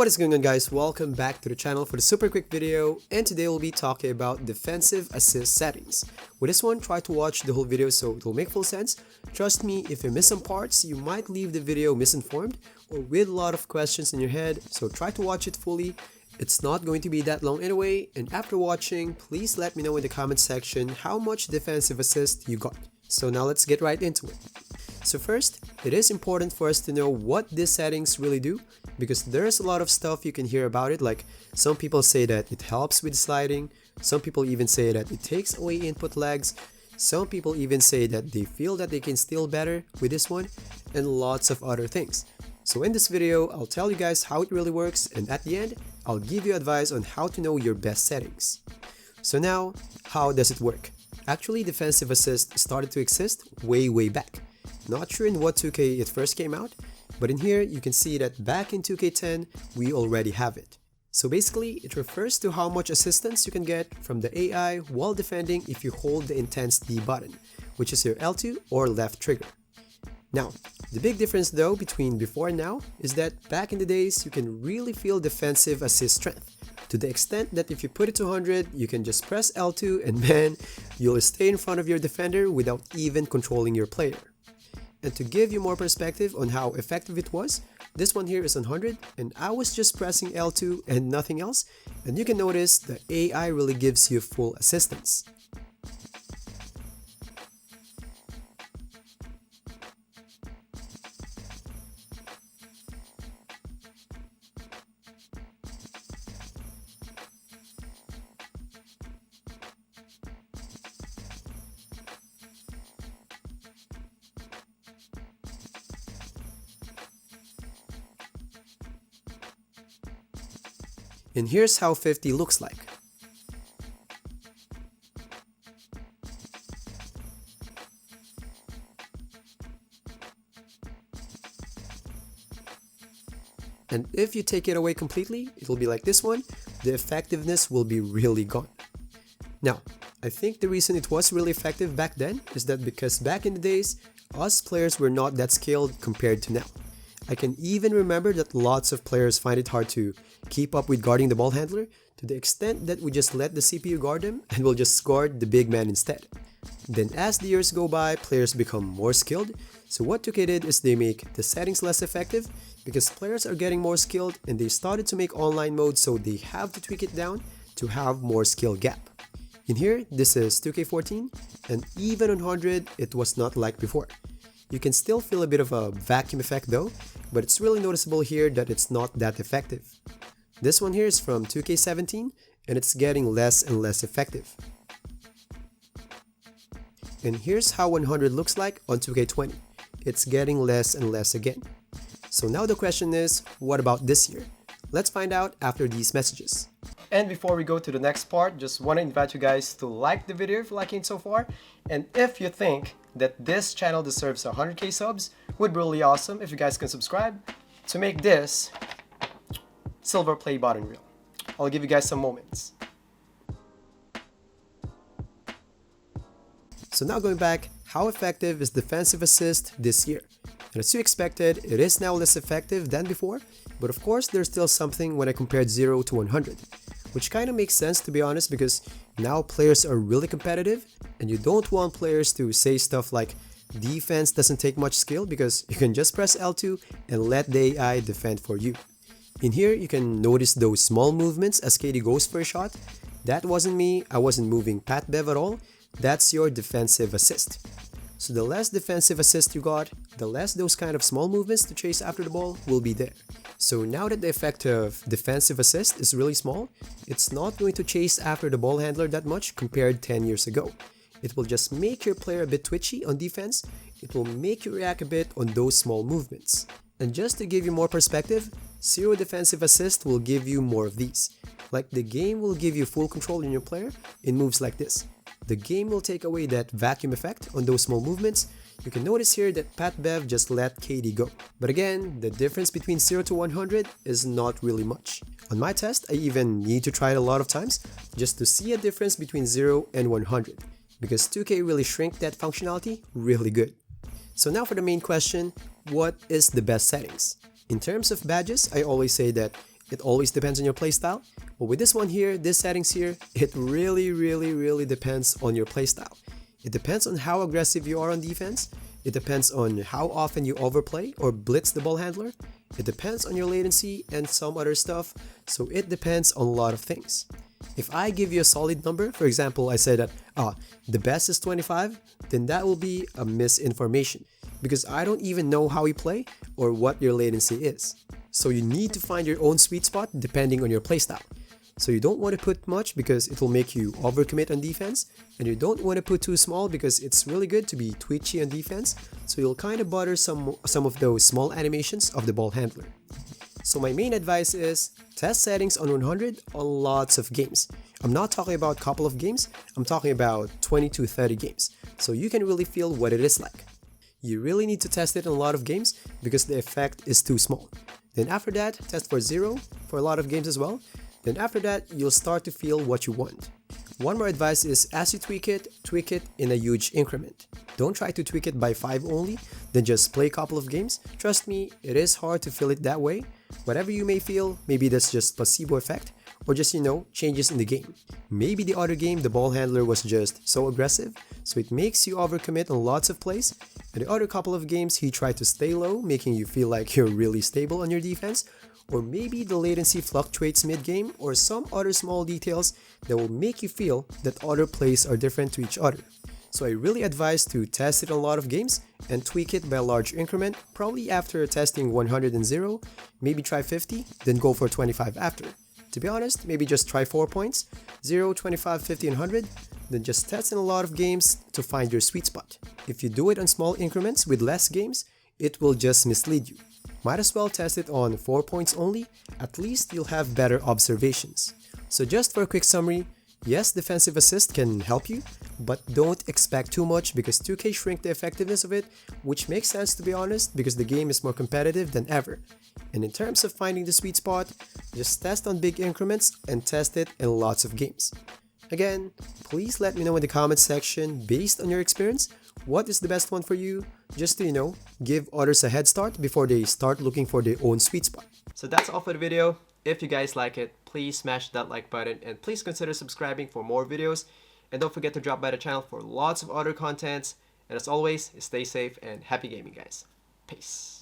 What is going on, guys? Welcome back to the channel for the super quick video, and today we'll be talking about defensive assist settings. With this one, try to watch the whole video so it will make full sense. Trust me, if you miss some parts, you might leave the video misinformed or with a lot of questions in your head, so try to watch it fully. It's not going to be that long anyway, and after watching, please let me know in the comment section how much defensive assist you got. So now let's get right into it. So first, it is important for us to know what these settings really do, because there's a lot of stuff you can hear about it. Like some people say that it helps with sliding, some people even say that it takes away input lags, some people even say that they feel that they can steal better with this one, and lots of other things. So in this video, I'll tell you guys how it really works, and at the end, I'll give you advice on how to know your best settings. So now, how does it work? Actually, defensive assist started to exist way back. Not sure in what 2K it first came out, but in here you can see that back in 2K10 we already have it. So basically it refers to how much assistance you can get from the AI while defending if you hold the intense D button, which is your L2 or left trigger. Now, the big difference though between before and now is that back in the days you can really feel defensive assist strength, to the extent that if you put it to 100, you can just press L2 and man, you'll stay in front of your defender without even controlling your player. And to give you more perspective on how effective it was, this one here is 100 and I was just pressing L2 and nothing else, and you can notice the AI really gives you full assistance. And here's how 50 looks like. And if you take it away completely, it will be like this one. The effectiveness will be really gone. Now, I think the reason it was really effective back then is that because back in the days, us players were not that skilled compared to now. I can even remember that lots of players find it hard to keep up with guarding the ball handler, to the extent that we just let the CPU guard them and we'll just guard the big man instead. Then as the years go by, players become more skilled, so what 2K did is they make the settings less effective because players are getting more skilled and they started to make online mode, so they have to tweak it down to have more skill gap. In here, this is 2K14, and even on 100, it was not like before. You can still feel a bit of a vacuum effect though, but it's really noticeable here that it's not that effective. This one here is from 2K17 and it's getting less and less effective. And here's how 100 looks like on 2K20. It's getting less and less again. So now the question is, what about this year? Let's find out after these messages. And before we go to the next part, just want to invite you guys to like the video if you're liking it so far. And if you think that this channel deserves 100k subs, would be really awesome if you guys can subscribe to make this silver play button real. I'll give you guys some moments. So now going back, how effective is defensive assist this year? And as you expected, it is now less effective than before, but of course there's still something when I compared 0 to 100. Which kind of makes sense, to be honest, because now players are really competitive and you don't want players to say stuff like defense doesn't take much skill, because you can just press L2 and let the AI defend for you. In here you can notice those small movements as KD goes for a shot. That wasn't me, I wasn't moving Pat Bev at all. That's your defensive assist. So the less defensive assist you got, the less those kind of small movements to chase after the ball will be there. So now that the effect of defensive assist is really small, it's not going to chase after the ball handler that much compared 10 years ago. It will just make your player a bit twitchy on defense, it will make you react a bit on those small movements. And just to give you more perspective, 0 defensive assist will give you more of these. Like the game will give you full control in your player in moves like this. The game will take away that vacuum effect on those small movements. You can notice here that Pat Bev just let KD go. But again, the difference between 0 to 100 is not really much. On my test, I even need to try it a lot of times just to see a difference between 0 and 100, because 2K really shrank that functionality really good. So now for the main question, what is the best settings? In terms of badges, I always say that It always depends on your playstyle. But with this one here, this settings here, it really depends on your playstyle. It depends on how aggressive you are on defense. It depends on how often you overplay or blitz the ball handler. It depends on your latency and some other stuff. So it depends on a lot of things. If I give you a solid number, for example, I say that the best is 25, then that will be a misinformation because I don't even know how you play or what your latency is. So you need to find your own sweet spot depending on your playstyle. So you don't want to put much because it will make you overcommit on defense, and you don't want to put too small because it's really good to be twitchy on defense, so you'll kind of butter some of those small animations of the ball handler. So my main advice is test settings on 100 on lots of games. I'm not talking about a couple of games, I'm talking about 20 to 30 games, so you can really feel what it is like. You really need to test it in a lot of games because the effect is too small. Then after that, test for 0 for a lot of games as well. Then after that, you'll start to feel what you want. One more advice is as you tweak it in a huge increment. Don't try to tweak it by 5 only, then just play a couple of games. Trust me, it is hard to feel it that way. Whatever you may feel, maybe that's just placebo effect, or just, changes in the game. Maybe the other game, the ball handler was just so aggressive, so it makes you overcommit on lots of plays, and the other couple of games he tried to stay low, making you feel like you're really stable on your defense, or maybe the latency fluctuates mid-game, or some other small details that will make you feel that other plays are different to each other. So I really advise to test it on a lot of games and tweak it by a large increment, probably after testing 100 and 0, maybe try 50, then go for 25 after. To be honest, maybe just try 4 points, 0, 25, 50, and 100, then just test in a lot of games to find your sweet spot. If you do it on small increments with less games, it will just mislead you. Might as well test it on 4 points only, at least you'll have better observations. So just for a quick summary, yes, defensive assist can help you, but don't expect too much because 2K shrink the effectiveness of it, which makes sense to be honest because the game is more competitive than ever. And in terms of finding the sweet spot, just test on big increments and test it in lots of games. Again, please let me know in the comments section based on your experience, what is the best one for you, just to, give others a head start before they start looking for their own sweet spot. So that's all for the video. If you guys like it, please smash that like button and please consider subscribing for more videos. And don't forget to drop by the channel for lots of other contents. And as always, stay safe and happy gaming, guys. Peace.